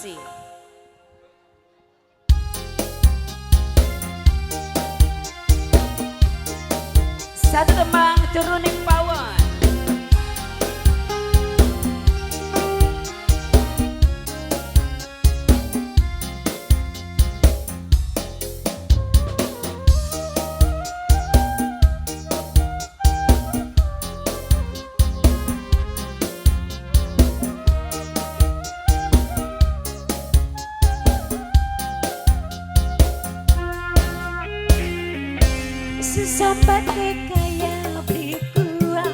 Bersih. Satu tembang turunin pawon. Sesambat kaya beli kuah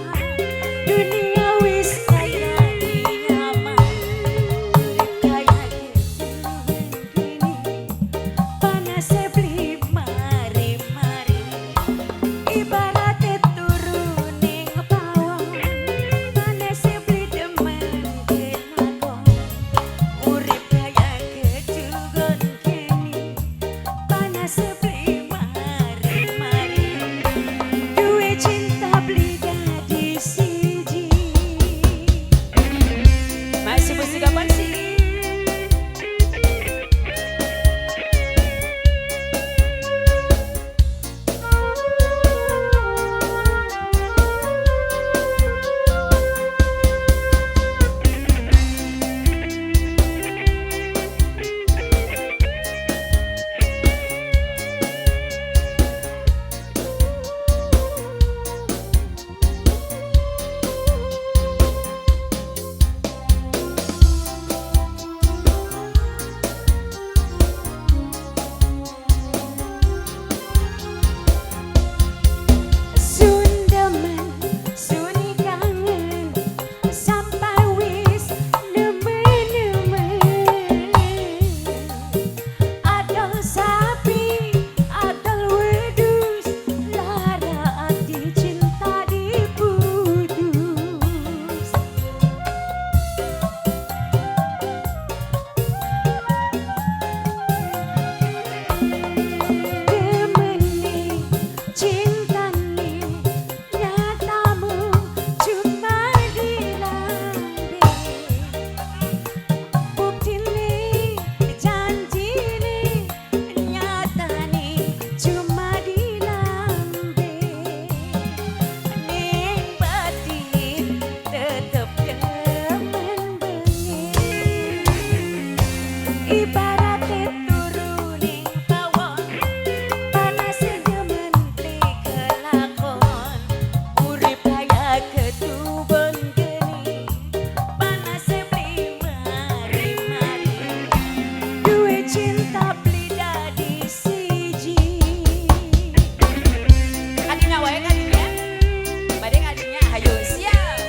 dunia wis kaya nyaman kaya gini panas beli mari-mari ibaratnya turuning pawon panas beli demen kenakon urip kaya kejugon kini panas beli mari-mari duwe cinta beli dadi siji. Masih musik apa sih? Ibaratnya turuning pawon panas demen beli kelakon urip kaya ketubon geni panas beli mari-mari duwe cinta beli dadi siji. Kadina wae kadina. Bade kadina hayu siap.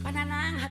pananang